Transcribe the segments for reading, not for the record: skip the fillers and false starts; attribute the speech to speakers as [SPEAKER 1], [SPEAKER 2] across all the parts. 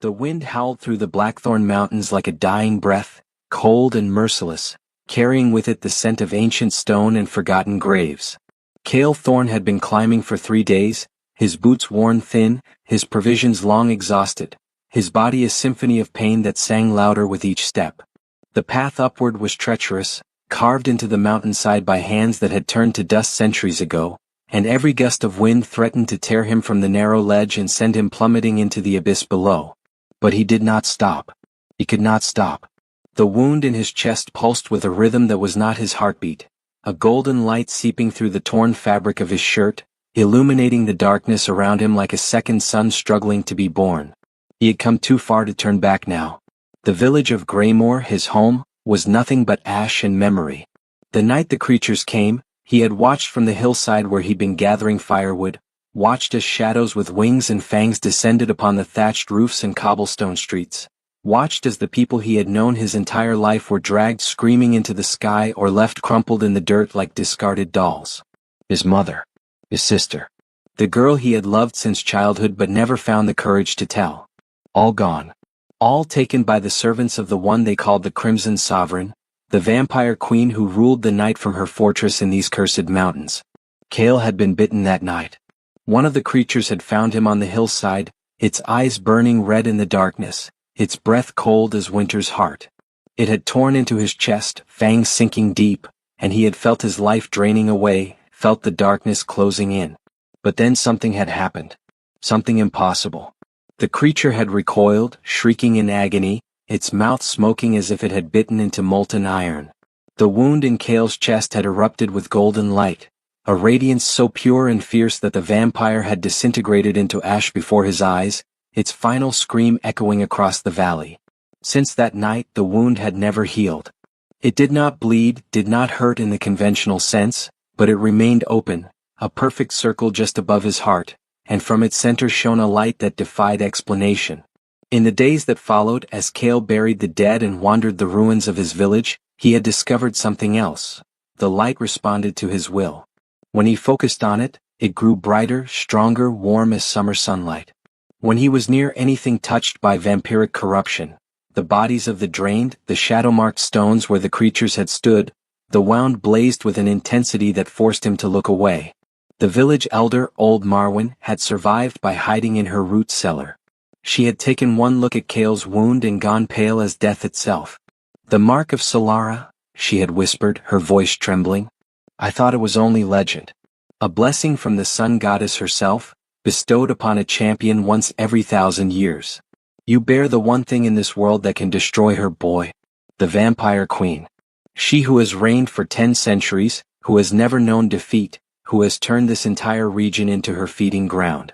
[SPEAKER 1] The wind howled through the Blackthorn Mountains like a dying breath, cold and merciless, carrying with it the scent of ancient stone and forgotten graves. Cale Thorne had been climbing for 3 days, his boots worn thin, his provisions long exhausted, his body a symphony of pain that sang louder with each step. The path upward was treacherous, carved into the mountainside by hands that had turned to dust centuries ago, and every gust of wind threatened to tear him from the narrow ledge and send him plummeting into the abyss below. But he did not stop. He could not stop. The wound in his chest pulsed with a rhythm that was not his heartbeat, a golden light seeping through the torn fabric of his shirt, illuminating the darkness around him like a second sun struggling to be born. He had come too far to turn back now. The village of Greymore, his home, was nothing but ash and memory. The night the creatures came, he had watched from the hillside where he'd been gathering firewood, watched as shadows with wings and fangs descended upon the thatched roofs and cobblestone streets, watched as the people he had known his entire life were dragged screaming into the sky or left crumpled in the dirt like discarded dolls. His mother. His sister. The girl he had loved since childhood but never found the courage to tell. All gone. All taken by the servants of the one they called the Crimson Sovereign, the vampire queen who ruled the night from her fortress in these cursed mountains. Cale had been bitten that night. One of the creatures had found him on the hillside, its eyes burning red in the darkness, its breath cold as winter's heart. It had torn into his chest, fangs sinking deep, and he had felt his life draining away, felt the darkness closing in. But then something had happened. Something impossible. The creature had recoiled, shrieking in agony, its mouth smoking as if it had bitten into molten iron. The wound in Cale's chest had erupted with golden light, a radiance so pure and fierce that the vampire had disintegrated into ash before his eyes, its final scream echoing across the valley. Since that night the wound had never healed. It did not bleed, did not hurt in the conventional sense, but it remained open, a perfect circle just above his heart, and from its center shone a light that defied explanation. In the days that followed, as Cale buried the dead and wandered the ruins of his village, he had discovered something else. The light responded to his will. When he focused on it, it grew brighter, stronger, warm as summer sunlight. When he was near anything touched by vampiric corruption, the bodies of the drained, the shadow-marked stones where the creatures had stood, the wound blazed with an intensity that forced him to look away. The village elder, old Marwyn, had survived by hiding in her root cellar. She had taken one look at Cale's wound and gone pale as death itself. "The mark of Solara," she had whispered, her voice trembling. "I thought it was only legend. A blessing from the sun goddess herself, bestowed upon a champion once every 1,000 years. You bear the one thing in this world that can destroy her, boy. The vampire queen. She who has reigned for 10 centuries, who has never known defeat, who has turned this entire region into her feeding ground.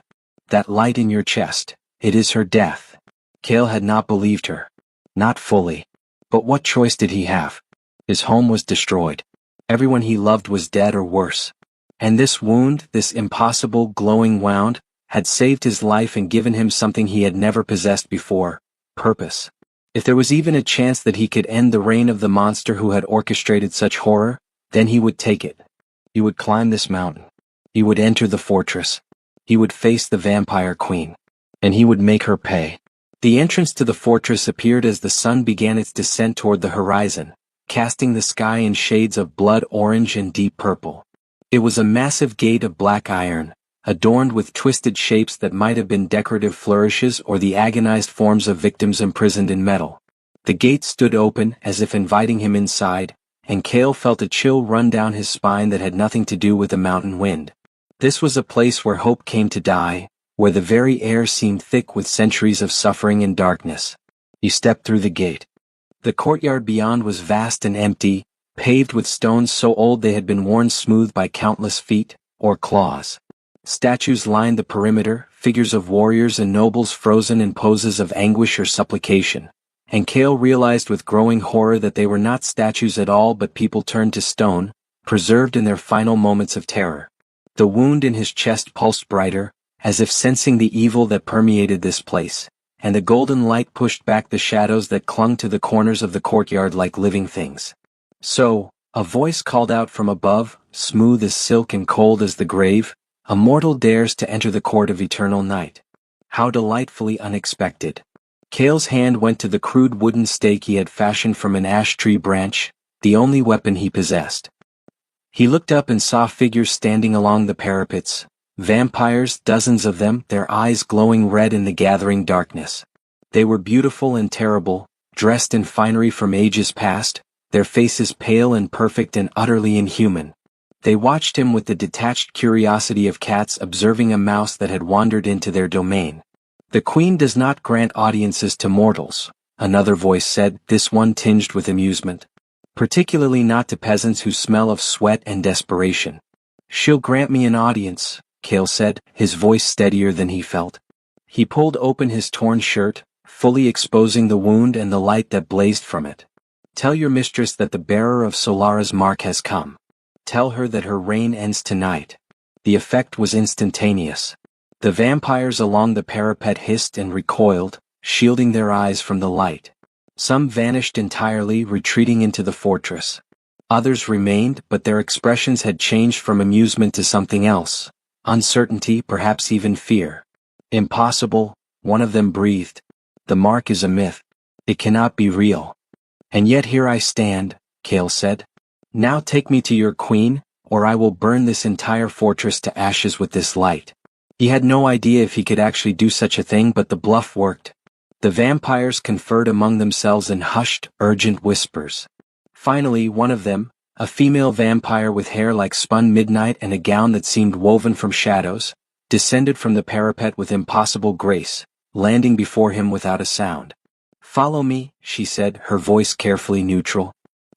[SPEAKER 1] That light in your chest, it is her death." Cale had not believed her. Not fully. But what choice did he have? His home was destroyed. Everyone he loved was dead or worse. And this wound, this impossible glowing wound, had saved his life and given him something he had never possessed before: purpose. If there was even a chance that he could end the reign of the monster who had orchestrated such horror, then he would take it. He would climb this mountain. He would enter the fortress. He would face the vampire queen. And he would make her pay. The entrance to the fortress appeared as the sun began its descent toward the horizon, casting the sky in shades of blood orange and deep purple. It was a massive gate of black iron, adorned with twisted shapes that might have been decorative flourishes or the agonized forms of victims imprisoned in metal. The gate stood open as if inviting him inside, and Cale felt a chill run down his spine that had nothing to do with the mountain wind. This was a place where hope came to die, where the very air seemed thick with centuries of suffering and darkness. He stepped through the gate. The courtyard beyond was vast and empty, paved with stones so old they had been worn smooth by countless feet, or claws. Statues lined the perimeter, figures of warriors and nobles frozen in poses of anguish or supplication. And Cale realized with growing horror that they were not statues at all but people turned to stone, preserved in their final moments of terror. The wound in his chest pulsed brighter, as if sensing the evil that permeated this place, and the golden light pushed back the shadows that clung to the corners of the courtyard like living things. "So," a voice called out from above, smooth as silk and cold as the grave, "a mortal dares to enter the court of eternal night. How delightfully unexpected." Kale's hand went to the crude wooden stake he had fashioned from an ash tree branch, the only weapon he possessed. He looked up and saw figures standing along the parapets, vampires, dozens of them, their eyes glowing red in the gathering darkness. They were beautiful and terrible, dressed in finery from ages past, their faces pale and perfect and utterly inhuman. They watched him with the detached curiosity of cats observing a mouse that had wandered into their domain. "The Queen does not grant audiences to mortals," another voice said, this one tinged with amusement. "Particularly not to peasants who smell of sweat and desperation." "She'll grant me an audience," Kale said, his voice steadier than he felt. He pulled open his torn shirt, fully exposing the wound and the light that blazed from it. "Tell your mistress that the bearer of Solara's mark has come. Tell her that her reign ends tonight." The effect was instantaneous. The vampires along the parapet hissed and recoiled, shielding their eyes from the light. Some vanished entirely, retreating into the fortress. Others remained, but their expressions had changed from amusement to something else. Uncertainty, perhaps even fear. "Impossible," one of them breathed. "The mark is a myth. It cannot be real." "And yet here I stand," Kale said. "Now take me to your queen, or I will burn this entire fortress to ashes with this light." He had no idea if he could actually do such a thing, but the bluff worked. The vampires conferred among themselves in hushed, urgent whispers. Finally, one of them, a female vampire with hair like spun midnight and a gown that seemed woven from shadows, descended from the parapet with impossible grace, landing before him without a sound. "Follow me," she said, her voice carefully neutral.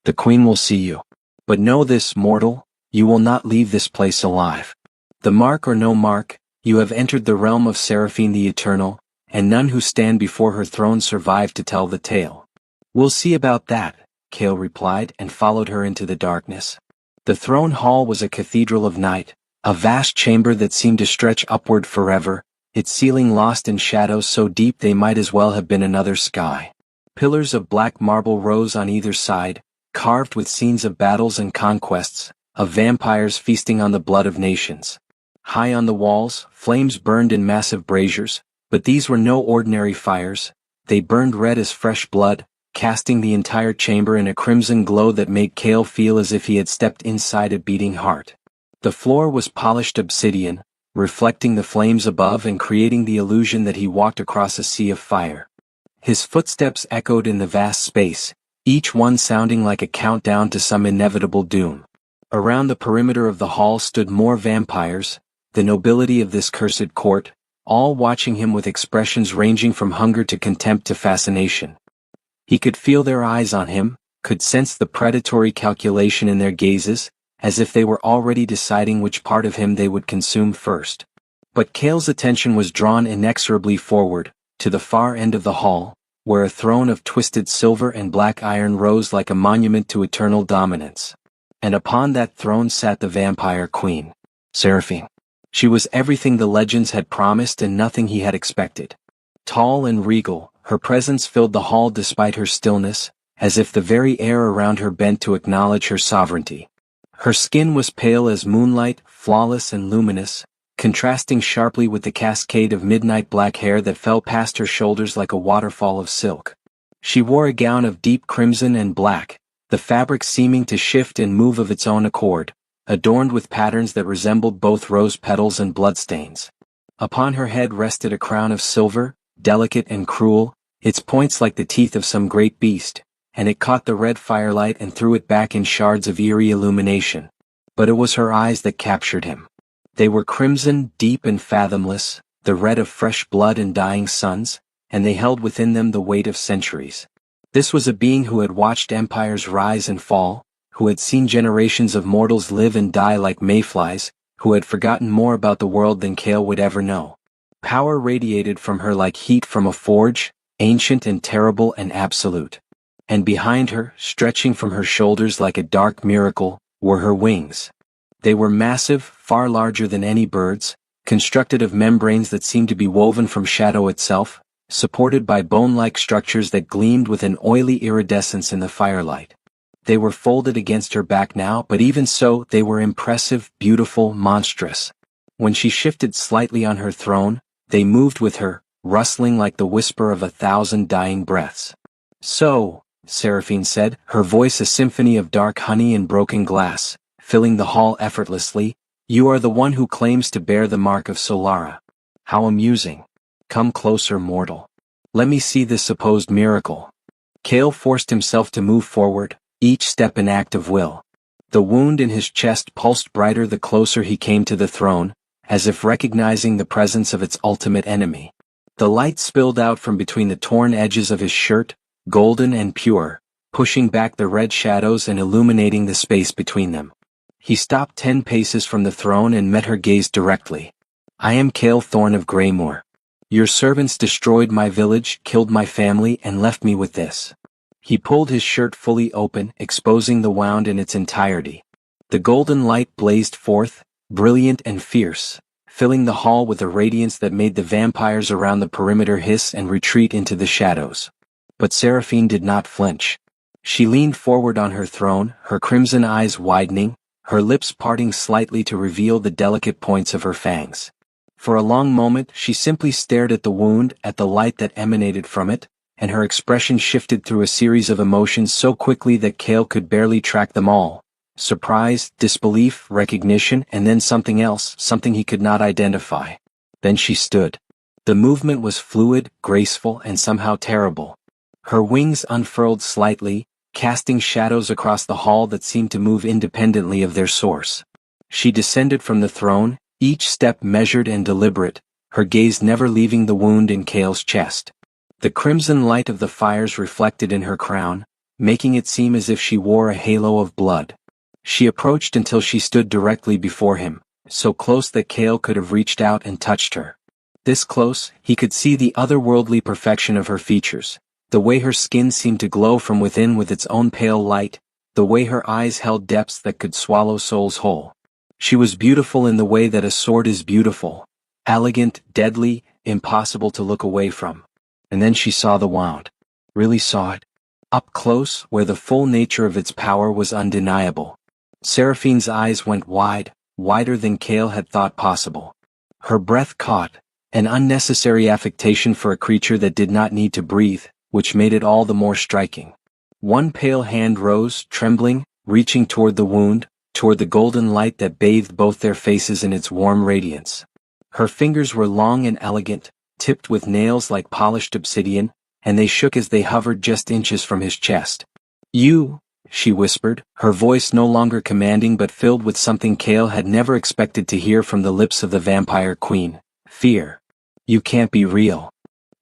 [SPEAKER 1] "The Queen will see you. But know this, mortal, you will not leave this place alive. The mark or no mark, you have entered the realm of Seraphine the Eternal, and none who stand before her throne survive to tell the tale." "We'll see about that," Kale replied and followed her into the darkness. The throne hall was a cathedral of night, a vast chamber that seemed to stretch upward forever, its ceiling lost in shadows so deep they might as well have been another sky. Pillars of black marble rose on either side, carved with scenes of battles and conquests, of vampires feasting on the blood of nations. High on the walls, flames burned in massive braziers, but these were no ordinary fires. They burned red as fresh blood, casting the entire chamber in a crimson glow that made Kale feel as if he had stepped inside a beating heart. The floor was polished obsidian, reflecting the flames above and creating the illusion that he walked across a sea of fire. His footsteps echoed in the vast space, each one sounding like a countdown to some inevitable doom. Around the perimeter of the hall stood more vampires, the nobility of this cursed court, all watching him with expressions ranging from hunger to contempt to fascination. He could feel their eyes on him, could sense the predatory calculation in their gazes, as if they were already deciding which part of him they would consume first. But Kale's attention was drawn inexorably forward, to the far end of the hall, where a throne of twisted silver and black iron rose like a monument to eternal dominance. And upon that throne sat the vampire queen, Seraphine. She was everything the legends had promised and nothing he had expected. Tall and regal, her presence filled the hall despite her stillness, as if the very air around her bent to acknowledge her sovereignty. Her skin was pale as moonlight, flawless and luminous, contrasting sharply with the cascade of midnight black hair that fell past her shoulders like a waterfall of silk. She wore a gown of deep crimson and black, the fabric seeming to shift and move of its own accord, adorned with patterns that resembled both rose petals and bloodstains. Upon her head rested a crown of silver, delicate and cruel, its points like the teeth of some great beast, and it caught the red firelight and threw it back in shards of eerie illumination. But it was her eyes that captured him. They were crimson, deep and fathomless, the red of fresh blood and dying suns, and they held within them the weight of centuries. This was a being who had watched empires rise and fall, who had seen generations of mortals live and die like mayflies, who had forgotten more about the world than Kale would ever know. Power radiated from her like heat from a forge, ancient and terrible and absolute. And behind her, stretching from her shoulders like a dark miracle, were her wings. They were massive, far larger than any bird's, constructed of membranes that seemed to be woven from shadow itself, supported by bone-like structures that gleamed with an oily iridescence in the firelight. They were folded against her back now, but even so, they were impressive, beautiful, monstrous. When she shifted slightly on her throne, they moved with her, rustling like the whisper of 1,000 dying breaths. "So," Seraphine said, her voice a symphony of dark honey and broken glass, filling the hall effortlessly, "you are the one who claims to bear the mark of Solara. How amusing. Come closer, mortal. Let me see this supposed miracle." Kale forced himself to move forward, each step an act of will. The wound in his chest pulsed brighter the closer he came to the throne, as if recognizing the presence of its ultimate enemy. The light spilled out from between the torn edges of his shirt, golden and pure, pushing back the red shadows and illuminating the space between them. He stopped 10 paces from the throne and met her gaze directly. "I am Kale Thorn of Greymoor. Your servants destroyed my village, killed my family, and left me with this." He pulled his shirt fully open, exposing the wound in its entirety. The golden light blazed forth, brilliant and fierce, filling the hall with a radiance that made the vampires around the perimeter hiss and retreat into the shadows. But Seraphine did not flinch. She leaned forward on her throne, her crimson eyes widening, her lips parting slightly to reveal the delicate points of her fangs. For a long moment she simply stared at the wound, at the light that emanated from it, and her expression shifted through a series of emotions so quickly that Kale could barely track them all. Surprise, disbelief, recognition, and then something else, something he could not identify. Then she stood. The movement was fluid, graceful, and somehow terrible. Her wings unfurled slightly, casting shadows across the hall that seemed to move independently of their source. She descended from the throne, each step measured and deliberate, her gaze never leaving the wound in Kale's chest. The crimson light of the fires reflected in her crown, making it seem as if she wore a halo of blood. She approached until she stood directly before him, so close that Kale could have reached out and touched her. This close, he could see the otherworldly perfection of her features, the way her skin seemed to glow from within with its own pale light, the way her eyes held depths that could swallow souls whole. She was beautiful in the way that a sword is beautiful, elegant, deadly, impossible to look away from. And then she saw the wound. Really saw it. Up close, where the full nature of its power was undeniable. Seraphine's eyes went wide, wider than Kale had thought possible. Her breath caught, an unnecessary affectation for a creature that did not need to breathe, which made it all the more striking. One pale hand rose, trembling, reaching toward the wound, toward the golden light that bathed both their faces in its warm radiance. Her fingers were long and elegant, tipped with nails like polished obsidian, and they shook as they hovered just inches from his chest. "You," she whispered, her voice no longer commanding but filled with something Kale had never expected to hear from the lips of the vampire queen, "fear. You can't be real."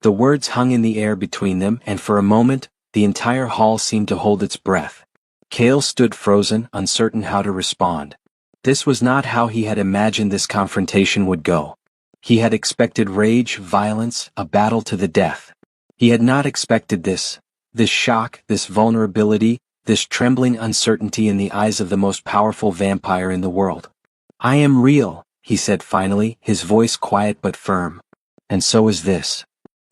[SPEAKER 1] The words hung in the air between them, and for a moment, the entire hall seemed to hold its breath. Kale stood frozen, uncertain how to respond. This was not how he had imagined this confrontation would go. He had expected rage, violence, a battle to the death. He had not expected this shock, this vulnerability, this trembling uncertainty in the eyes of the most powerful vampire in the world. "I am real," he said finally, his voice quiet but firm. "And so is this."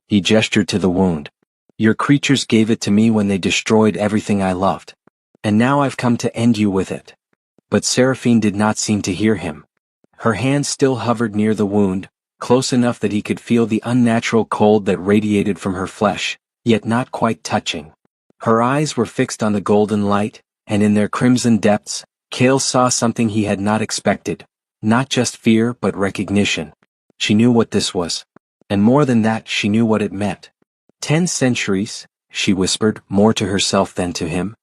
[SPEAKER 1] He gestured to the wound. "Your creatures gave it to me when they destroyed everything I loved. And now I've come to end you with it." But Seraphine did not seem to hear him. Her hand still hovered near the wound, close enough that he could feel the unnatural cold that radiated from her flesh, yet not quite touching. Her eyes were fixed on the golden light, and in their crimson depths, Kale saw something he had not expected, not just fear but recognition. She knew what this was. And more than that, she knew what it meant. 10 centuries, she whispered, more to herself than to him.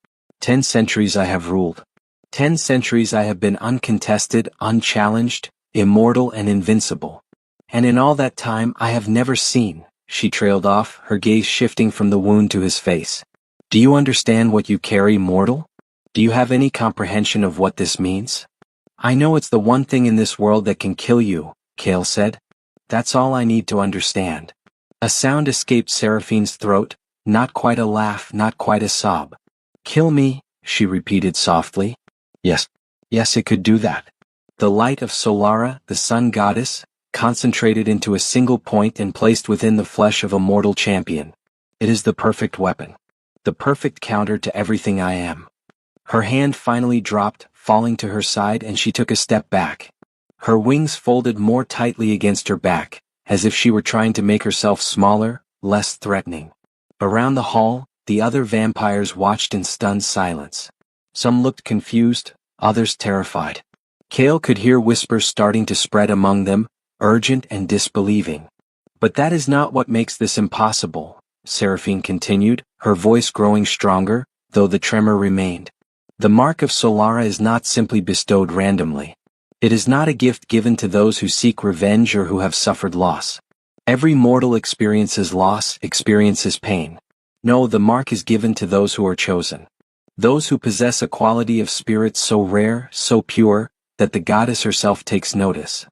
[SPEAKER 1] 10 centuries I have ruled. 10 centuries I have been uncontested, unchallenged, immortal and invincible. And in all that time I have never seen, she trailed off, her gaze shifting from the wound to his face. "Do you understand what you carry, mortal? Do you have any comprehension of what this means?" "I know it's the one thing in this world that can kill you," Kale said. "That's all I need to understand." A sound escaped Seraphine's throat, not quite a laugh, not quite a sob. "Kill me," she repeated softly. Yes, it could do that. The light of Solara, the sun goddess, concentrated into a single point and placed within the flesh of a mortal champion. It is the perfect weapon. The perfect counter to everything I am. Her hand finally dropped, falling to her side, and she took a step back. Her wings folded more tightly against her back, as if she were trying to make herself smaller, less threatening. Around the hall, the other vampires watched in stunned silence. Some looked confused, others terrified. Kale could hear whispers starting to spread among them, urgent and disbelieving. But that is not what makes this impossible, Seraphine continued, her voice growing stronger, though the tremor remained. The mark of Solara is not simply bestowed randomly. It is not a gift given to those who seek revenge or who have suffered loss. Every mortal experiences loss, experiences pain. No, the mark is given to those who are chosen. Those who possess a quality of spirit so rare, so pure, that the goddess herself takes notice.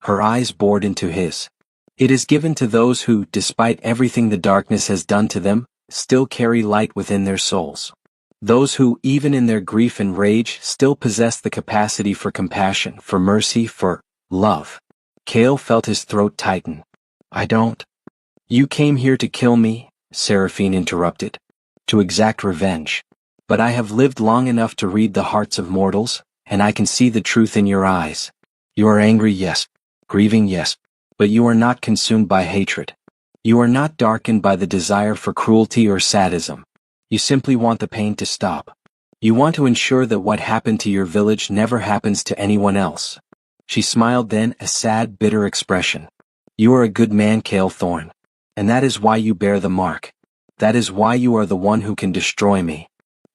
[SPEAKER 1] Her eyes bored into his. It is given to those who, despite everything the darkness has done to them, still carry light within their souls. Those who, even in their grief and rage, still possess the capacity for compassion, for mercy, for love. Kale felt his throat tighten. I don't. You came here to kill me, Seraphine interrupted. To exact revenge. But I have lived long enough to read the hearts of mortals, and I can see the truth in your eyes. You are angry, yes. Grieving, yes. But you are not consumed by hatred. You are not darkened by the desire for cruelty or sadism. You simply want the pain to stop. You want to ensure that what happened to your village never happens to anyone else. She smiled then, a sad, bitter expression. You are a good man, Kale Thorn. And that is why you bear the mark. That is why you are the one who can destroy me.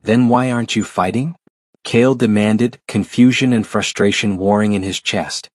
[SPEAKER 1] Then why aren't you fighting? Kale demanded, confusion and frustration warring in his chest.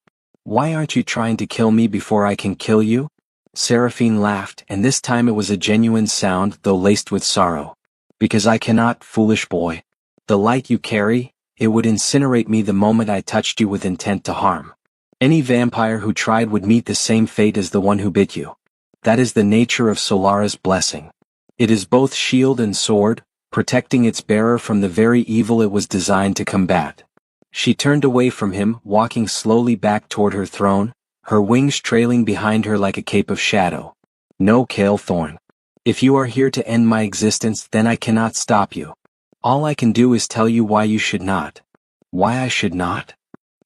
[SPEAKER 1] Why aren't you trying to kill me before I can kill you? Seraphine laughed, and this time it was a genuine sound, though laced with sorrow. Because I cannot, foolish boy. The light you carry, it would incinerate me the moment I touched you with intent to harm. Any vampire who tried would meet the same fate as the one who bit you. That is the nature of Solara's blessing. It is both shield and sword, protecting its bearer from the very evil it was designed to combat. She turned away from him, walking slowly back toward her throne, her wings trailing behind her like a cape of shadow. No, Kale Thorn. If you are here to end my existence, then I cannot stop you. All I can do is tell you why you should not. Why I should not?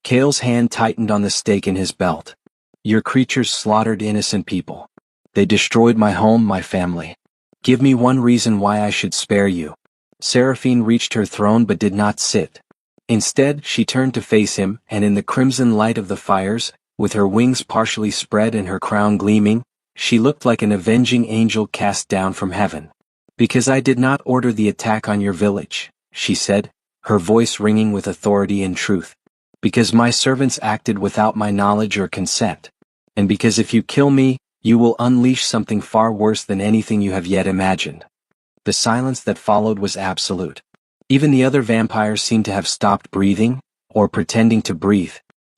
[SPEAKER 1] Kale's hand tightened on the stake in his belt. Your creatures slaughtered innocent people. They destroyed my home, my family. Give me one reason why I should spare you. Seraphine reached her throne but did not sit. Instead, she turned to face him, and in the crimson light of the fires, with her wings partially spread and her crown gleaming, she looked like an avenging angel cast down from heaven. Because I did not order the attack on your village, she said, her voice ringing with authority and truth. Because my servants acted without my knowledge or consent. And because if you kill me, you will unleash something far worse than anything you have yet imagined. The silence that followed was absolute. Even the other vampires seemed to have stopped breathing, or pretending to breathe.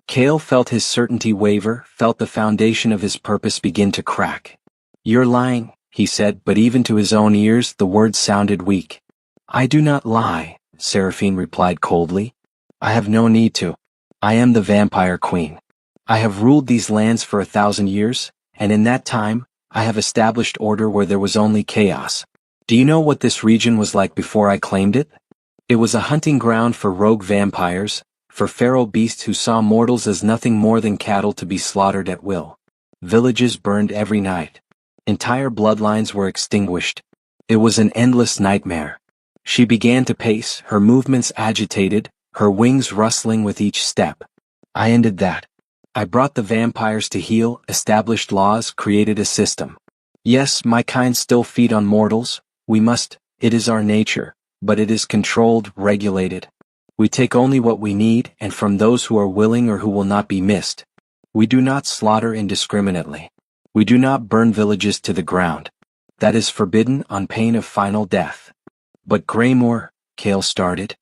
[SPEAKER 1] Kale felt his certainty waver, felt the foundation of his purpose begin to crack. You're lying, he said, but even to his own ears the words sounded weak. I do not lie, Seraphine replied coldly. I have no need to. I am the vampire queen. I have ruled these lands for 1,000 years, and in that time, I have established order where there was only chaos. Do you know what this region was like before I claimed it? It was a hunting ground for rogue vampires, for feral beasts who saw mortals as nothing more than cattle to be slaughtered at will. Villages burned every night. Entire bloodlines were extinguished. It was an endless nightmare. She began to pace, her movements agitated, her wings rustling with each step. I ended that. I brought the vampires to heal, established laws, created a system. Yes, my kind still feed on mortals, we must, it is our nature, but it is controlled, regulated. We take only what we need, and from those who are willing or who will not be missed. We do not slaughter indiscriminately. We do not burn villages to the ground. That is forbidden on pain of final death. But Greymoor, Kale started.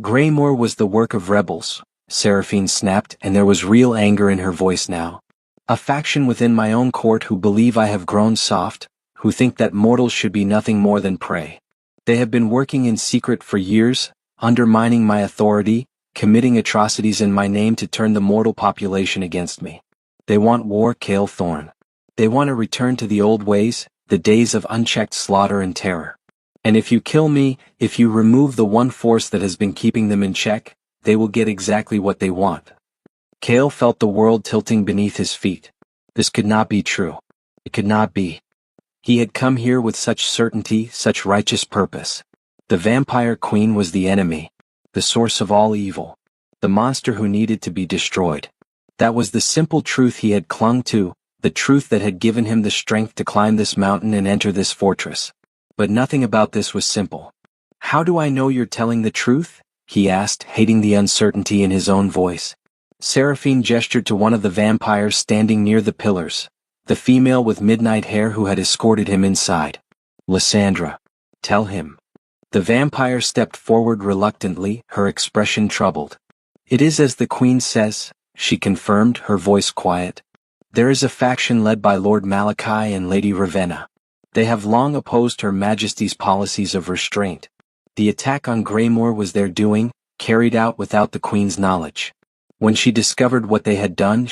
[SPEAKER 1] Greymoor was the work of rebels, Seraphine snapped, and there was real anger in her voice now. A faction within my own court who believe I have grown soft, who think that mortals should be nothing more than prey. They have been working in secret for years, undermining my authority, committing atrocities in my name to turn the mortal population against me. They want war, Kale Thorn. They want to return to the old ways, the days of unchecked slaughter and terror. And if you kill me, if you remove the one force that has been keeping them in check, they will get exactly what they want. Kale felt the world tilting beneath his feet. This could not be true. It could not be. He had come here with such certainty, such righteous purpose. The vampire queen was the enemy, the source of all evil, the monster who needed to be destroyed. That was the simple truth he had clung to, the truth that had given him the strength to climb this mountain and enter this fortress. But nothing about this was simple. "How do I know you're telling the truth?" he asked, hating the uncertainty in his own voice. Seraphine gestured to one of the vampires standing near the pillars, the female with midnight hair who had escorted him inside. "Lysandra. Tell him." The vampire stepped forward reluctantly, her expression troubled. "It is as the queen says," she confirmed, her voice quiet. "There is a faction led by Lord Malachi and Lady Ravenna. They have long opposed Her Majesty's policies of restraint. The attack on Greymoor was their doing, carried out without the Queen's knowledge. When she discovered what they had done,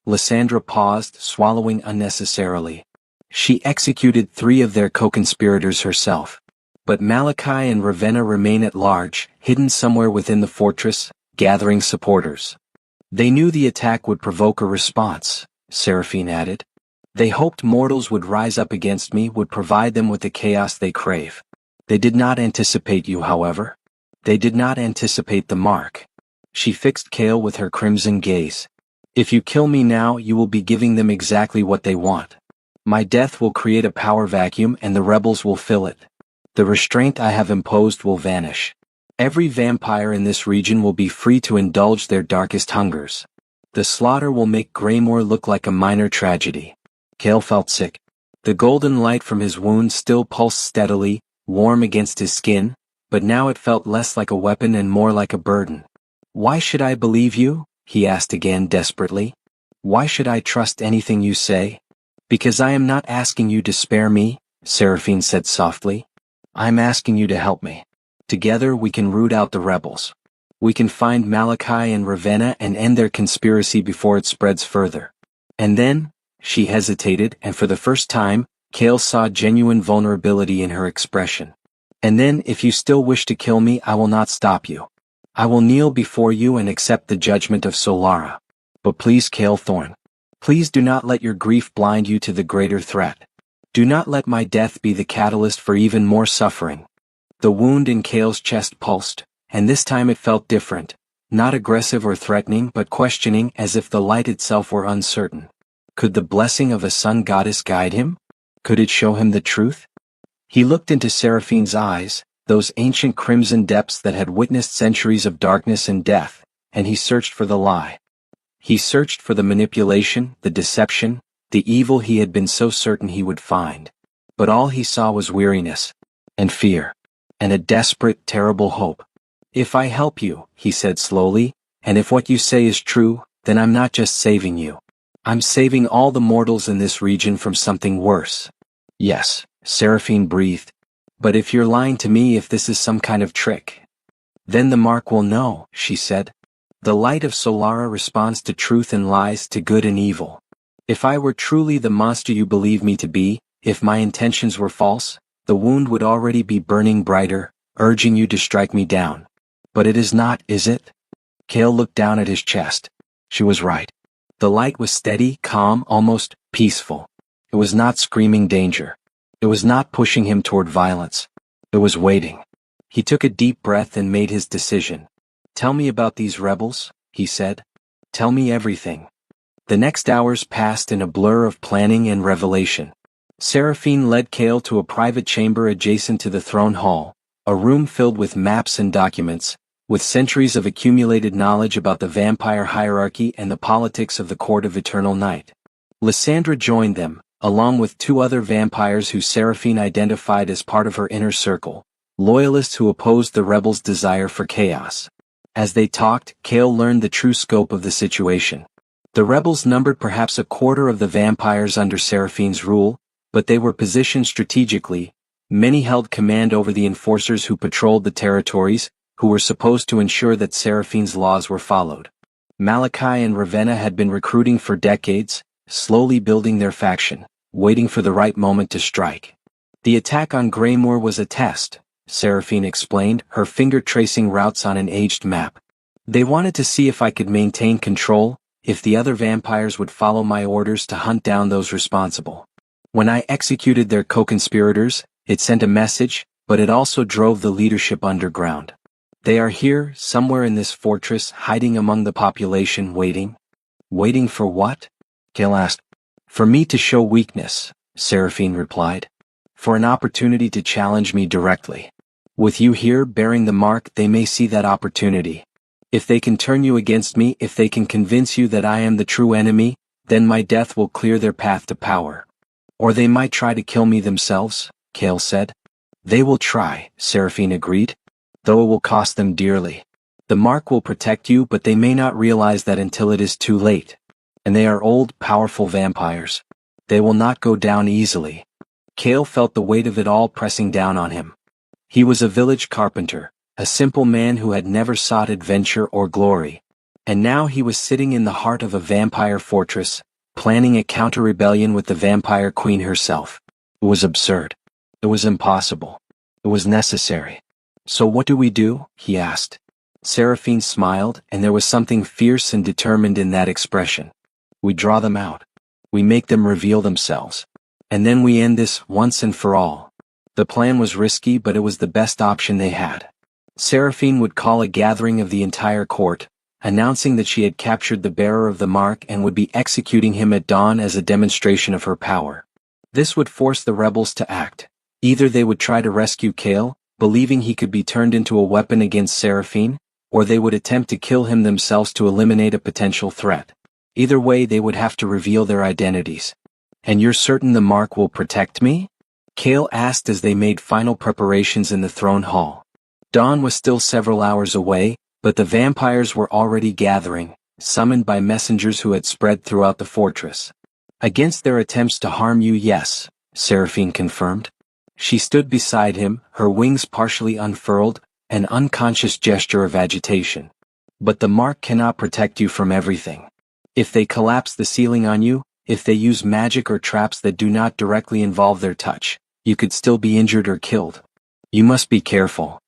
[SPEAKER 1] Lysandra paused, swallowing unnecessarily. She executed 3 of their co-conspirators herself. But Malachi and Ravenna remain at large, hidden somewhere within the fortress, gathering supporters. They knew the attack would provoke a response," Seraphine added. "They hoped mortals would rise up against me, would provide them with the chaos they crave. They did not anticipate you, however. They did not anticipate the mark." She fixed Cale with her crimson gaze. "If you kill me now, you will be giving them exactly what they want. My death will create a power vacuum and the rebels will fill it. The restraint I have imposed will vanish. Every vampire in this region will be free to indulge their darkest hungers. The slaughter will make Greymoor look like a minor tragedy." Cale felt sick. The golden light from his wound still pulsed steadily, warm against his skin, but now it felt less like a weapon and more like a burden. "Why should I believe you?" he asked again desperately. "Why should I trust anything you say?" "Because I am not asking you to spare me," Seraphine said softly. "I'm asking you to help me. Together we can root out the rebels. We can find Malachi and Ravenna and end their conspiracy before it spreads further. And then," she hesitated, and for the first time, Cale saw genuine vulnerability in her expression. "And then, if you still wish to kill me, I will not stop you. I will kneel before you and accept the judgment of Solara. But please, Cale Thorne, please do not let your grief blind you to the greater threat. Do not let my death be the catalyst for even more suffering." The wound in Cale's chest pulsed, and this time it felt different, not aggressive or threatening but questioning, as if the light itself were uncertain. Could the blessing of a sun goddess guide him? Could it show him the truth? He looked into Seraphine's eyes, those ancient crimson depths that had witnessed centuries of darkness and death, and he searched for the lie. He searched for the manipulation, the deception, the evil he had been so certain he would find. But all he saw was weariness, and fear, and a desperate, terrible hope. "If I help you," he said slowly, "and if what you say is true, then I'm not just saving you. I'm saving all the mortals in this region from something worse." "Yes," Seraphine breathed. "But if you're lying to me, if this is some kind of trick, then the mark will know," she said. "The light of Solara responds to truth and lies, to good and evil. If I were truly the monster you believe me to be, if my intentions were false, the wound would already be burning brighter, urging you to strike me down. But it is not, is it?" Cale looked down at his chest. She was right. The light was steady, calm, almost peaceful. It was not screaming danger. It was not pushing him toward violence. It was waiting. He took a deep breath and made his decision. "Tell me about these rebels," he said. "Tell me everything." The next hours passed in a blur of planning and revelation. Seraphine led Cale to a private chamber adjacent to the throne hall, a room filled with maps and documents, with centuries of accumulated knowledge about the vampire hierarchy and the politics of the Court of Eternal Night. Lysandra joined them, along with 2 other vampires who Seraphine identified as part of her inner circle, loyalists who opposed the rebels' desire for chaos. As they talked, Cale learned the true scope of the situation. The rebels numbered perhaps a quarter of the vampires under Seraphine's rule, but they were positioned strategically. Many held command over the enforcers who patrolled the territories, who were supposed to ensure that Seraphine's laws were followed. Malachi and Ravenna had been recruiting for decades, slowly building their faction, waiting for the right moment to strike. "The attack on Greymoor was a test," Seraphine explained, her finger tracing routes on an aged map. "They wanted to see if I could maintain control, if the other vampires would follow my orders to hunt down those responsible. When I executed their co-conspirators, it sent a message, but it also drove the leadership underground. They are here, somewhere in this fortress, hiding among the population, waiting. Waiting for what? Cale asked. For me to show weakness, Seraphine replied. For an opportunity to challenge me directly. With you here bearing the mark, they may see that opportunity. If they can turn you against me, if they can convince you that I am the true enemy, then my death will clear their path to power. Or they might try to kill me themselves, Cale said. They will try, Seraphine agreed. Though it will cost them dearly. The mark will protect you, but they may not realize that until it is too late. And they are old, powerful vampires. They will not go down easily. Cale felt the weight of it all pressing down on him. He was a village carpenter, a simple man who had never sought adventure or glory. And now he was sitting in the heart of a vampire fortress, planning a counter-rebellion with the vampire queen herself. It was absurd. It was impossible. It was necessary. So what do we do? He asked. Seraphine smiled, and there was something fierce and determined in that expression. We draw them out. We make them reveal themselves. And then we end this once and for all. The plan was risky, but it was the best option they had. Seraphine would call a gathering of the entire court, announcing that she had captured the bearer of the mark and would be executing him at dawn as a demonstration of her power. This would force the rebels to act. Either they would try to rescue Cale, believing he could be turned into a weapon against Seraphine, or they would attempt to kill him themselves to eliminate a potential threat. Either way, they would have to reveal their identities. And you're certain the mark will protect me? Cale asked as they made final preparations in the throne hall. Dawn was still several hours away, but the vampires were already gathering, summoned by messengers who had spread throughout the fortress. Against their attempts to harm you, yes, Seraphine confirmed. She stood beside him, her wings partially unfurled, an unconscious gesture of agitation. But the mark cannot protect you from everything. If they collapse the ceiling on you, if they use magic or traps that do not directly involve their touch, you could still be injured or killed. You must be careful.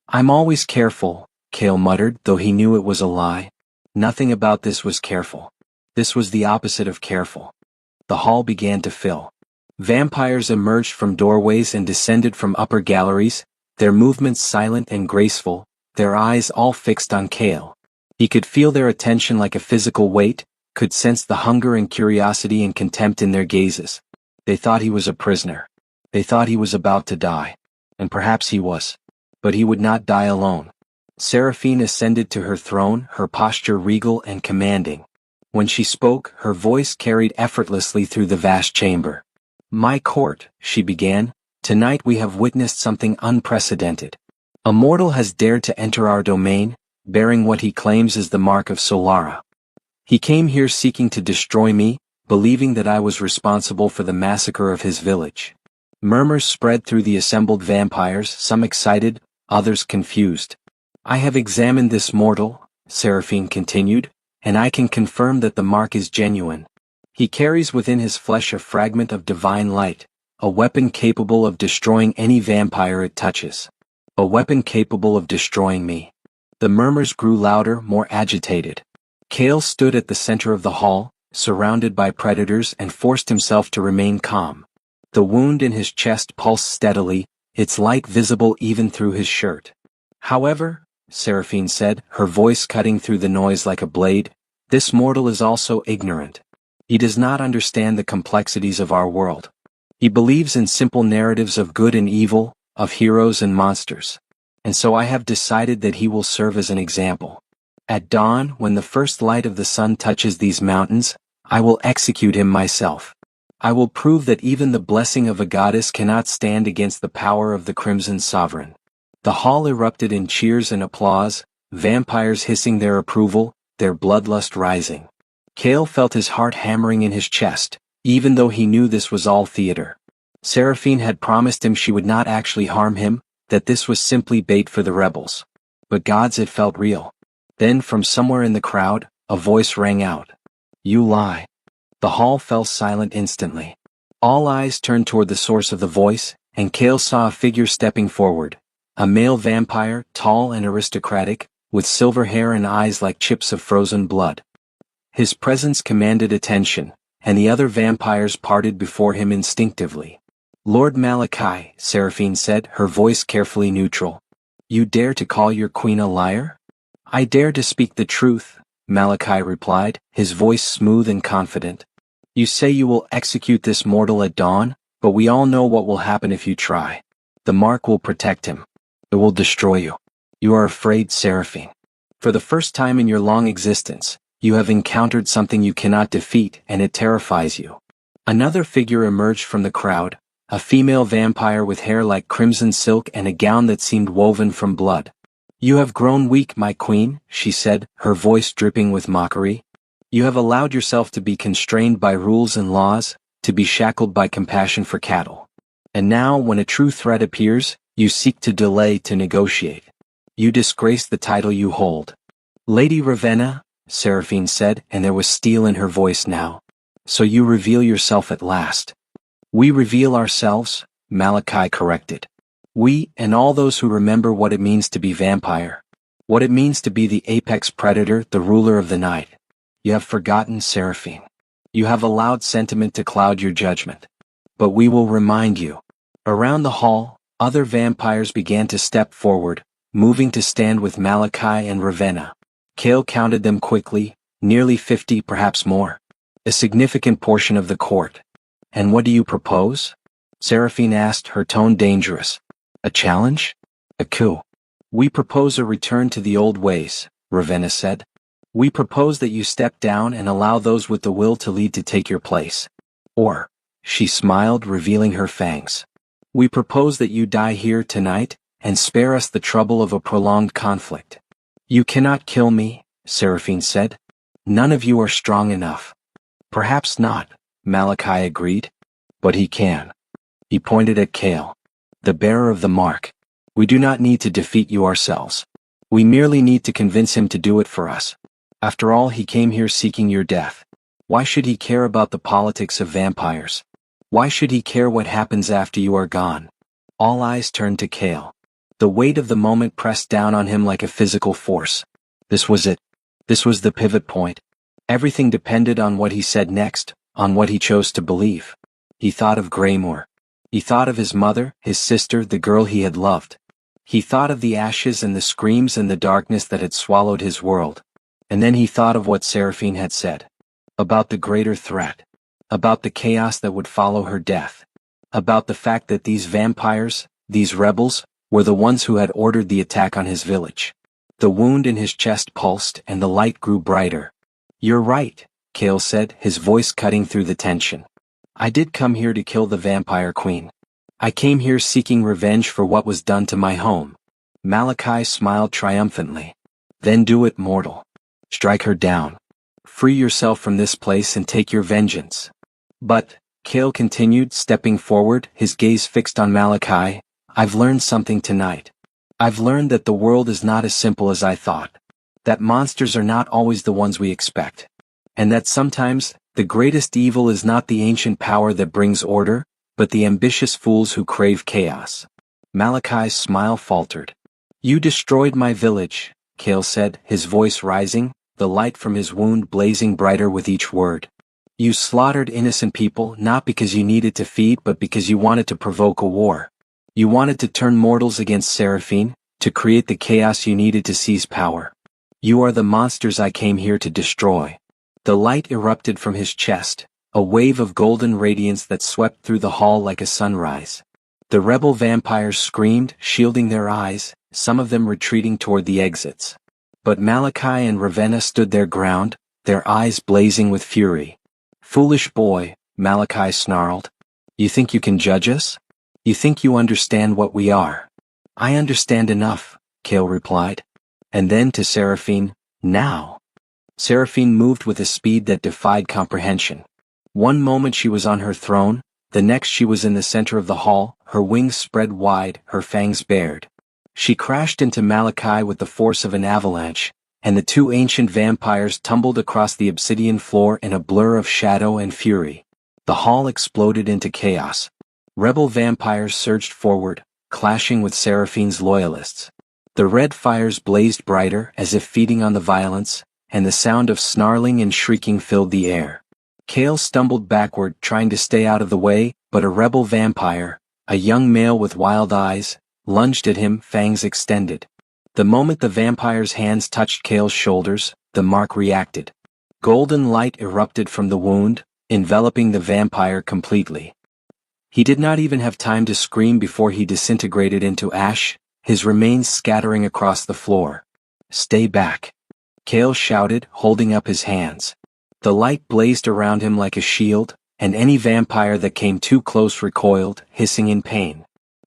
[SPEAKER 1] I'm always careful, Cale muttered, though he knew it was a lie. Nothing about this was careful. This was the opposite of careful. The hall began to fill. Vampires emerged from doorways and descended from upper galleries, their movements silent and graceful, their eyes all fixed on Cale. He could feel their attention like a physical weight, could sense the hunger and curiosity and contempt in their gazes. They thought he was a prisoner. They thought he was about to die. And perhaps he was. But he would not die alone. Seraphine ascended to her throne, her posture regal and commanding. When she spoke, her voice carried effortlessly through the vast chamber. My court, she began, tonight we have witnessed something unprecedented. A mortal has dared to enter our domain, bearing what he claims is the mark of Solara. He came here seeking to destroy me, believing that I was responsible for the massacre of his village. Murmurs spread through the assembled vampires, some excited, others confused. I have examined this mortal, Seraphine continued, and I can confirm that the mark is genuine. He carries within his flesh a fragment of divine light, a weapon capable of destroying any vampire it touches. A weapon capable of destroying me. The murmurs grew louder, more agitated. Cale stood at the center of the hall, surrounded by predators, and forced himself to remain calm. The wound in his chest pulsed steadily, its light visible even through his shirt. However, Seraphine said, her voice cutting through the noise like a blade, this mortal is also ignorant. He does not understand the complexities of our world. He believes in simple narratives of good and evil, of heroes and monsters. And so I have decided that he will serve as an example. At dawn, when the first light of the sun touches these mountains, I will execute him myself. I will prove that even the blessing of a goddess cannot stand against the power of the Crimson Sovereign. The hall erupted in cheers and applause, vampires hissing their approval, their bloodlust rising. Cale felt his heart hammering in his chest, even though he knew this was all theater. Seraphine had promised him she would not actually harm him, that this was simply bait for the rebels. But gods, it felt real. Then from somewhere in the crowd, a voice rang out. You lie. The hall fell silent instantly. All eyes turned toward the source of the voice, and Cale saw a figure stepping forward. A male vampire, tall and aristocratic, with silver hair and eyes like chips of frozen blood. His presence commanded attention, and the other vampires parted before him instinctively. Lord Malachi, Seraphine said, her voice carefully neutral. You dare to call your queen a liar? I dare to speak the truth, Malachi replied, his voice smooth and confident. You say you will execute this mortal at dawn, but we all know what will happen if you try. The mark will protect him. It will destroy you. You are afraid, Seraphine. For the first time in your long existence, you have encountered something you cannot defeat, and it terrifies you. Another figure emerged from the crowd, a female vampire with hair like crimson silk and a gown that seemed woven from blood. You have grown weak, my queen, she said, her voice dripping with mockery. You have allowed yourself to be constrained by rules and laws, to be shackled by compassion for cattle. And now, when a true threat appears, you seek to delay to negotiate. You disgrace the title you hold. Lady Ravenna, Seraphine said, and there was steel in her voice now. So you reveal yourself at last. We reveal ourselves, Malachi corrected. We, and all those who remember what it means to be vampire. What it means to be the apex predator, the ruler of the night. You have forgotten, Seraphine. You have allowed sentiment to cloud your judgment. But we will remind you. Around the hall, other vampires began to step forward, moving to stand with Malachi and Ravenna. Cale counted them quickly, nearly 50, perhaps more. A significant portion of the court. And what do you propose? Seraphine asked, her tone dangerous. A challenge? A coup. We propose a return to the old ways, Ravenna said. We propose that you step down and allow those with the will to lead to take your place. Or, she smiled, revealing her fangs. We propose that you die here tonight, and spare us the trouble of a prolonged conflict. You cannot kill me, Seraphine said. None of you are strong enough. Perhaps not, Malachi agreed. But he can. He pointed at Cale. The bearer of the mark. We do not need to defeat you ourselves. We merely need to convince him to do it for us. After all, he came here seeking your death. Why should he care about the politics of vampires? Why should he care what happens after you are gone? All eyes turned to Cale. The weight of the moment pressed down on him like a physical force. This was it. This was the pivot point. Everything depended on what he said next, on what he chose to believe. He thought of Greymoor. He thought of his mother, his sister, the girl he had loved. He thought of the ashes and the screams and the darkness that had swallowed his world. And then he thought of what Seraphine had said. About the greater threat. About the chaos that would follow her death. About the fact that these vampires, these rebels, were the ones who had ordered the attack on his village. The wound in his chest pulsed and the light grew brighter. You're right, Cale said, his voice cutting through the tension. I did come here to kill the vampire queen. I came here seeking revenge for what was done to my home. Malachi smiled triumphantly. Then do it, mortal. Strike her down. Free yourself from this place and take your vengeance. But, Cale continued, stepping forward, his gaze fixed on Malachi, I've learned something tonight. I've learned that the world is not as simple as I thought. That monsters are not always the ones we expect. And that sometimes, the greatest evil is not the ancient power that brings order, but the ambitious fools who crave chaos. Malachi's smile faltered. You destroyed my village, Cale said, his voice rising, the light from his wound blazing brighter with each word. You slaughtered innocent people not because you needed to feed but because you wanted to provoke a war. You wanted to turn mortals against Seraphine, to create the chaos you needed to seize power. You are the monsters I came here to destroy. The light erupted from his chest, a wave of golden radiance that swept through the hall like a sunrise. The rebel vampires screamed, shielding their eyes, some of them retreating toward the exits. But Malachi and Ravenna stood their ground, their eyes blazing with fury. Foolish boy, Malachi snarled. You think you can judge us? You think you understand what we are? I understand enough, Cale replied. And then to Seraphine, now. Seraphine moved with a speed that defied comprehension. One moment she was on her throne, the next she was in the center of the hall, her wings spread wide, her fangs bared. She crashed into Malachi with the force of an avalanche, and the two ancient vampires tumbled across the obsidian floor in a blur of shadow and fury. The hall exploded into chaos. Rebel vampires surged forward, clashing with Seraphine's loyalists. The red fires blazed brighter as if feeding on the violence, and the sound of snarling and shrieking filled the air. Kale stumbled backward, trying to stay out of the way, but a rebel vampire, a young male with wild eyes, lunged at him, fangs extended. The moment the vampire's hands touched Kale's shoulders, the mark reacted. Golden light erupted from the wound, enveloping the vampire completely. He did not even have time to scream before he disintegrated into ash, his remains scattering across the floor. "Stay back," Kale shouted, holding up his hands. The light blazed around him like a shield, and any vampire that came too close recoiled, hissing in pain.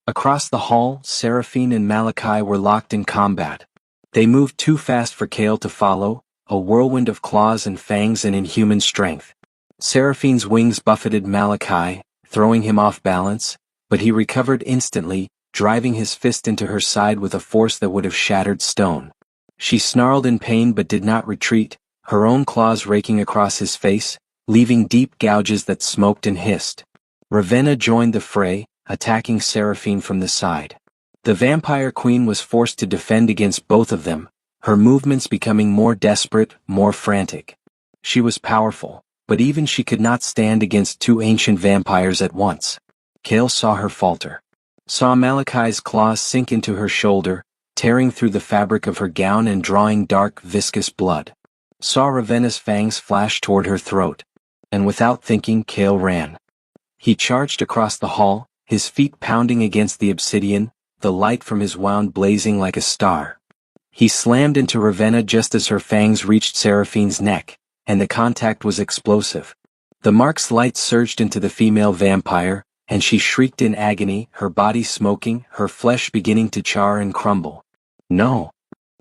[SPEAKER 1] Across the hall, Seraphine and Malachi were locked in combat. They moved too fast for Kale to follow, a whirlwind of claws and fangs and inhuman strength. Seraphine's wings buffeted Malachi, throwing him off balance, but he recovered instantly, driving his fist into her side with a force that would have shattered stone. She snarled in pain but did not retreat, her own claws raking across his face, leaving deep gouges that smoked and hissed. Ravenna joined the fray, attacking Seraphine from the side. The vampire queen was forced to defend against both of them, her movements becoming more desperate, more frantic. She was powerful, but even she could not stand against two ancient vampires at once. Kale saw her falter. Saw Malachi's claws sink into her shoulder, tearing through the fabric of her gown and drawing dark, viscous blood. Saw Ravenna's fangs flash toward her throat. And without thinking, Kale ran. He charged across the hall, his feet pounding against the obsidian, the light from his wound blazing like a star. He slammed into Ravenna just as her fangs reached Seraphine's neck, and the contact was explosive. The mark's light surged into the female vampire, and she shrieked in agony, her body smoking, her flesh beginning to char and crumble. "No!"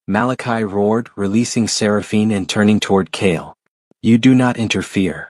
[SPEAKER 1] Malachi roared, releasing Seraphine and turning toward Kale. "You do not interfere."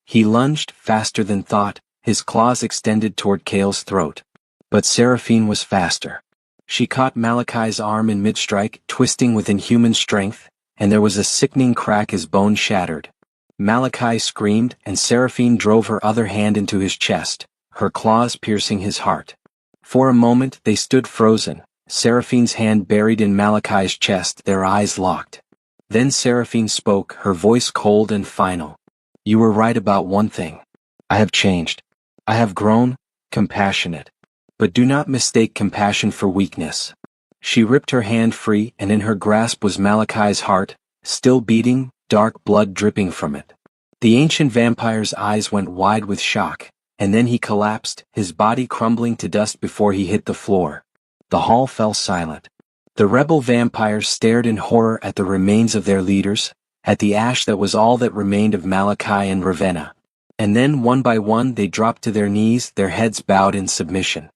[SPEAKER 1] He lunged, faster than thought, his claws extended toward Kale's throat. But Seraphine was faster. She caught Malachi's arm in mid-strike, twisting with inhuman strength, and there was a sickening crack as bone shattered. Malachi screamed, and Seraphine drove her other hand into his chest, her claws piercing his heart. For a moment they stood frozen, Seraphine's hand buried in Malachi's chest, their eyes locked. Then Seraphine spoke, her voice cold and final. "You were right about one thing. I have changed. I have grown, compassionate. But do not mistake compassion for weakness." She ripped her hand free, and in her grasp was Malachi's heart, still beating, dark blood dripping from it. The ancient vampire's eyes went wide with shock, and then he collapsed, his body crumbling to dust before he hit the floor. The hall fell silent. The rebel vampires stared in horror at the remains of their leaders, at the ash that was all that remained of Malachi and Ravenna. And then one by one they dropped to their knees, their heads bowed in submission.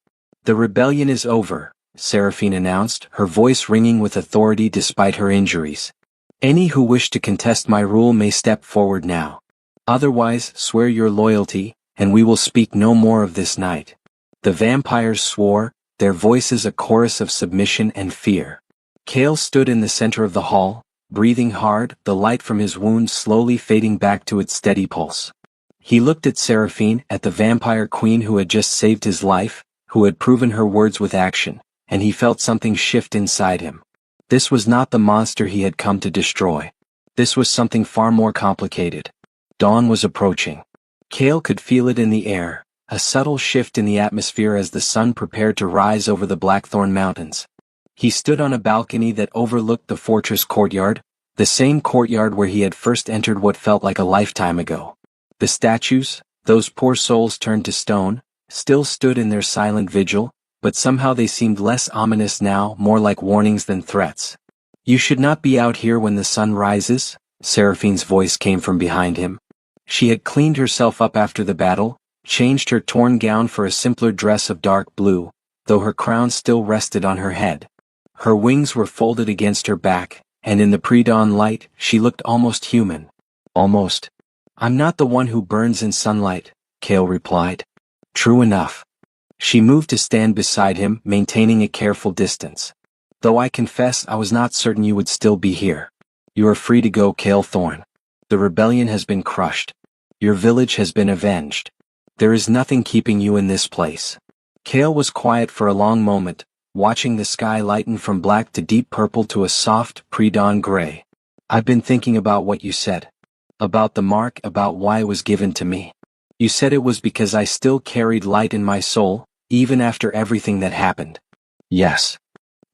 [SPEAKER 1] "The rebellion is over," Seraphine announced, her voice ringing with authority despite her injuries. "Any who wish to contest my rule may step forward now. Otherwise, swear your loyalty, and we will speak no more of this night." The vampires swore, their voices a chorus of submission and fear. Kale stood in the center of the hall, breathing hard, the light from his wound slowly fading back to its steady pulse. He looked at Seraphine, at the vampire queen who had just saved his life, who had proven her words with action, and he felt something shift inside him. This was not the monster he had come to destroy. This was something far more complicated. Dawn was approaching. Kale could feel it in the air, a subtle shift in the atmosphere as the sun prepared to rise over the Blackthorn Mountains. He stood on a balcony that overlooked the fortress courtyard, the same courtyard where he had first entered what felt like a lifetime ago. The statues, those poor souls turned to stone, still stood in their silent vigil, but somehow they seemed less ominous now, more like warnings than threats. "You should not be out here when the sun rises," Seraphine's voice came from behind him. She had cleaned herself up after the battle, changed her torn gown for a simpler dress of dark blue, though her crown still rested on her head. Her wings were folded against her back, and in the pre-dawn light, she looked almost human. Almost. "I'm not the one who burns in sunlight," Kale replied. "True enough." She moved to stand beside him, maintaining a careful distance. "Though I confess I was not certain you would still be here. You are free to go, Kale Thorn. The rebellion has been crushed. Your village has been avenged. There is nothing keeping you in this place." Kale was quiet for a long moment, watching the sky lighten from black to deep purple to a soft, pre-dawn gray. I've been thinking about what you said. About the mark, about why it was given to me. You said it was because I still carried light in my soul, even after everything that happened. Yes.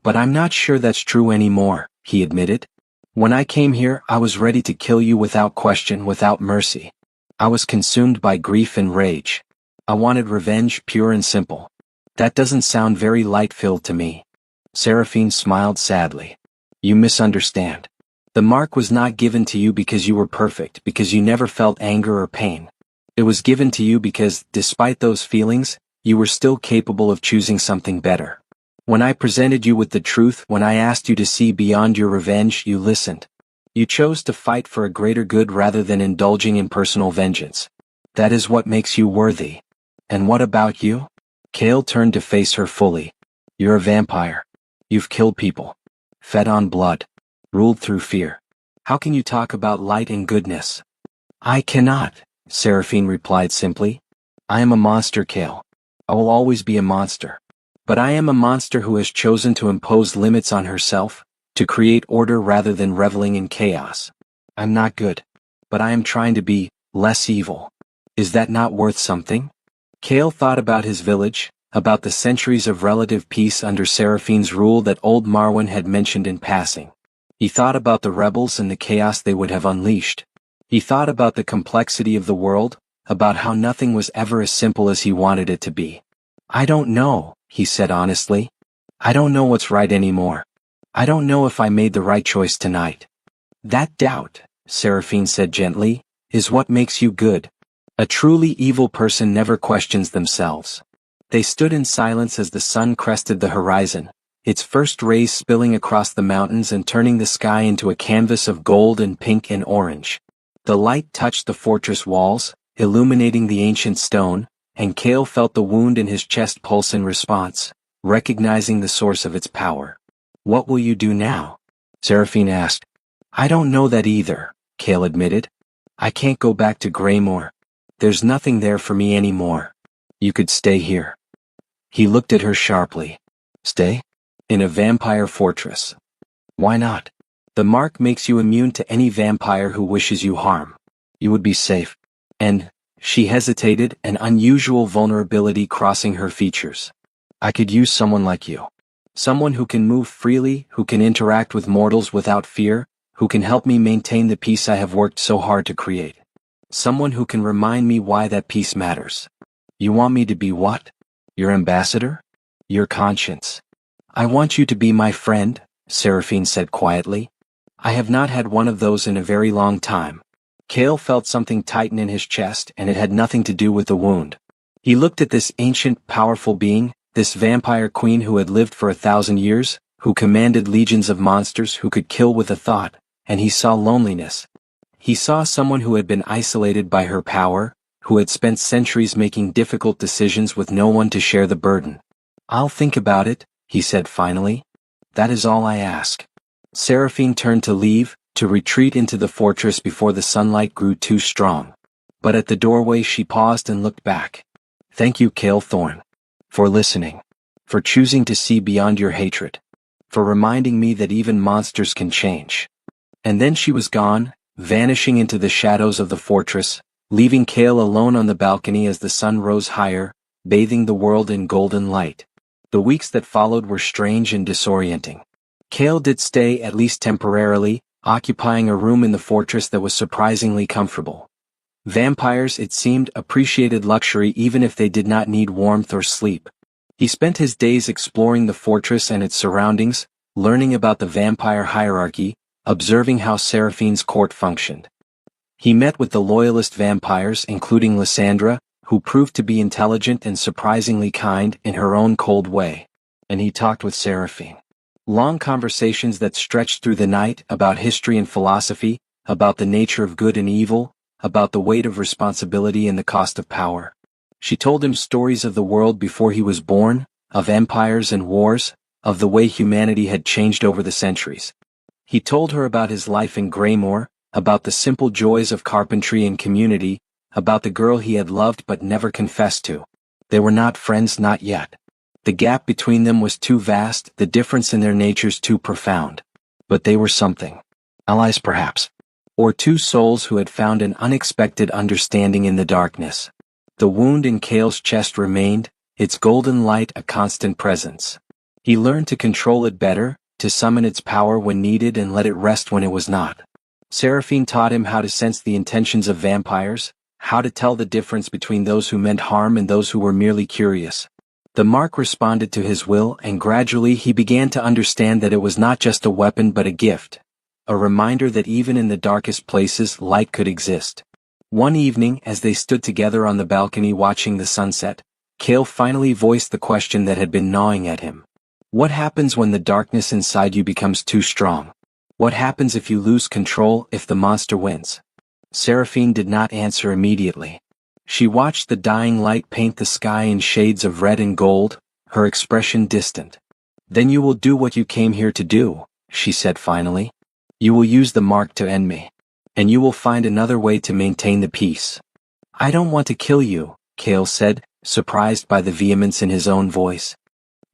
[SPEAKER 1] But I'm not sure that's true anymore, he admitted. When I came here, I was ready to kill you without question, without mercy. I was consumed by grief and rage. I wanted revenge, pure and simple. That doesn't sound very light-filled to me. Seraphine smiled sadly. You misunderstand. The mark was not given to you because you were perfect, because you never felt anger or pain. It was given to you because, despite those feelings, you were still capable of choosing something better. When I presented you with the truth, when I asked you to see beyond your revenge, you listened. You chose to fight for a greater good rather than indulging in personal vengeance. That is what makes you worthy. And what about you? Kale turned to face her fully. You're a vampire. You've killed people. Fed on blood. Ruled through fear. How can you talk about light and goodness? I cannot, Seraphine replied simply. I am a monster, Kale. I will always be a monster. But I am a monster who has chosen to impose limits on herself, to create order rather than reveling in chaos. I'm not good. But I am trying to be less evil. Is that not worth something? Kale thought about his village, about the centuries of relative peace under Seraphine's rule that old Marwan had mentioned in passing. He thought about the rebels and the chaos they would have unleashed. He thought about the complexity of the world, about how nothing was ever as simple as he wanted it to be. I don't know, he said honestly. I don't know what's right anymore. I don't know if I made the right choice tonight. That doubt, Seraphine said gently, is what makes you good. A truly evil person never questions themselves. They stood in silence as the sun crested the horizon, its first rays spilling across the mountains and turning the sky into a canvas of gold and pink and orange. The light touched the fortress walls, illuminating the ancient stone, and Kale felt the wound in his chest pulse in response, recognizing the source of its power. What will you do now? Seraphine asked. I don't know that either, Kale admitted. I can't go back to Greymore. There's nothing there for me anymore. You could stay here. He looked at her sharply. Stay? In a vampire fortress. Why not? The mark makes you immune to any vampire who wishes you harm. You would be safe. And, she hesitated, an unusual vulnerability crossing her features. I could use someone like you. Someone who can move freely, who can interact with mortals without fear, who can help me maintain the peace I have worked so hard to create. Someone who can remind me why that peace matters. You want me to be what? Your ambassador? Your conscience. I want you to be my friend, Seraphine said quietly. I have not had one of those in a very long time. Kale felt something tighten in his chest, and it had nothing to do with the wound. He looked at this ancient, powerful being, this vampire queen who had lived for 1,000 years, who commanded legions of monsters, who could kill with a thought, and he saw loneliness. He saw someone who had been isolated by her power, who had spent centuries making difficult decisions with no one to share the burden. I'll think about it, he said finally. That is all I ask. Seraphine turned to leave, to retreat into the fortress before the sunlight grew too strong. But at the doorway she paused and looked back. Thank you, Kale Thorne. For listening. For choosing to see beyond your hatred. For reminding me that even monsters can change. And then she was gone, vanishing into the shadows of the fortress, leaving Kale alone on the balcony as the sun rose higher, bathing the world in golden light. The weeks that followed were strange and disorienting. Kale did stay, at least temporarily, occupying a room in the fortress that was surprisingly comfortable. Vampires, it seemed, appreciated luxury even if they did not need warmth or sleep. He spent his days exploring the fortress and its surroundings, learning about the vampire hierarchy, observing how Seraphine's court functioned. He met with the loyalist vampires, including Lysandra, who proved to be intelligent and surprisingly kind in her own cold way. And he talked with Seraphine. Long conversations that stretched through the night about history and philosophy, about the nature of good and evil, about the weight of responsibility and the cost of power. She told him stories of the world before he was born, of empires and wars, of the way humanity had changed over the centuries. He told her about his life in Greymore, about the simple joys of carpentry and community, about the girl he had loved but never confessed to. They were not friends, not yet. The gap between them was too vast, the difference in their natures too profound. But they were something. allies perhaps. Or two souls who had found an unexpected understanding in the darkness. The wound in Cale's chest remained, its golden light a constant presence. He learned to control it better, to summon its power when needed and let it rest when it was not. Seraphine taught him how to sense the intentions of vampires, how to tell the difference between those who meant harm and those who were merely curious. The mark responded to his will, and gradually he began to understand that it was not just a weapon but a gift. A reminder that even in the darkest places light could exist. One evening, as they stood together on the balcony watching the sunset, Cale finally voiced the question that had been gnawing at him. What happens when the darkness inside you becomes too strong? What happens if you lose control, if the monster wins? Seraphine did not answer immediately. She watched the dying light paint the sky in shades of red and gold, her expression distant. Then you will do what you came here to do, she said finally. You will use the mark to end me. And you will find another way to maintain the peace. I don't want to kill you, Cale said, surprised by the vehemence in his own voice.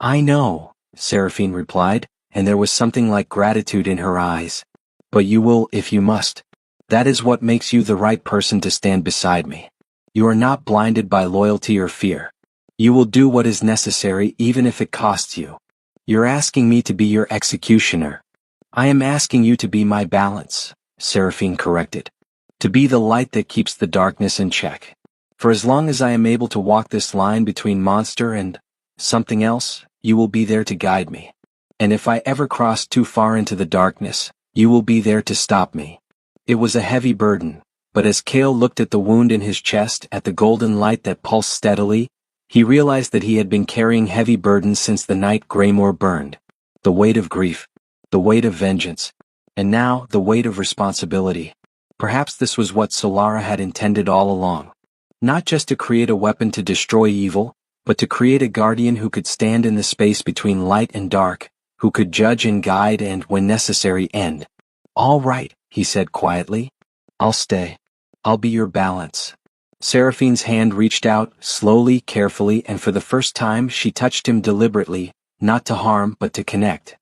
[SPEAKER 1] I know, Seraphine replied, and there was something like gratitude in her eyes. But you will if you must. That is what makes you the right person to stand beside me. You are not blinded by loyalty or fear. You will do what is necessary even if it costs you. You're asking me to be your executioner. I am asking you to be my balance, Seraphine corrected. To be the light that keeps the darkness in check. For as long as I am able to walk this line between monster and something else, you will be there to guide me. And if I ever cross too far into the darkness, you will be there to stop me. It was a heavy burden, but as Cale looked at the wound in his chest, at the golden light that pulsed steadily, he realized that he had been carrying heavy burdens since the night Greymore burned. The weight of grief, the weight of vengeance, and now the weight of responsibility. Perhaps this was what Solara had intended all along. Not just to create a weapon to destroy evil, but to create a guardian who could stand in the space between light and dark, who could judge and guide and, when necessary, end. All right, he said quietly. I'll stay. I'll be your balance. Seraphine's hand reached out, slowly, carefully, and for the first time she touched him deliberately, not to harm but to connect.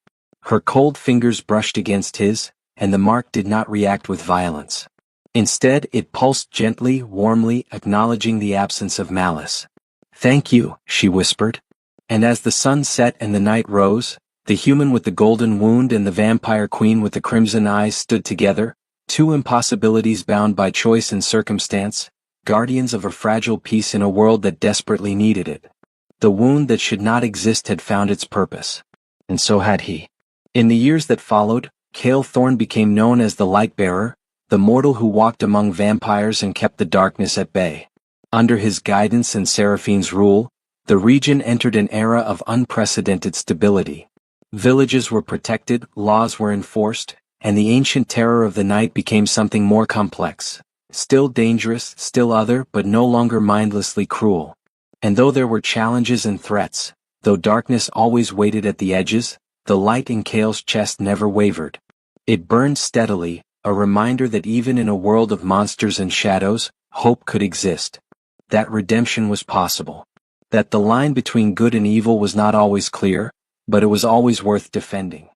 [SPEAKER 1] Her cold fingers brushed against his, and the mark did not react with violence. Instead, it pulsed gently, warmly, acknowledging the absence of malice. Thank you, she whispered. And as the sun set and the night rose, the human with the golden wound and the vampire queen with the crimson eyes stood together, two impossibilities bound by choice and circumstance, guardians of a fragile peace in a world that desperately needed it. The wound that should not exist had found its purpose. And so had he. In the years that followed, Cale Thorne became known as the Light-Bearer, the mortal who walked among vampires and kept the darkness at bay. Under his guidance and Seraphine's rule, the region entered an era of unprecedented stability. Villages were protected, laws were enforced, and the ancient terror of the night became something more complex. Still dangerous, still other, but no longer mindlessly cruel. And though there were challenges and threats, though darkness always waited at the edges, the light in Cale's chest never wavered. It burned steadily, a reminder that even in a world of monsters and shadows, hope could exist. That redemption was possible. That the line between good and evil was not always clear, but it was always worth defending.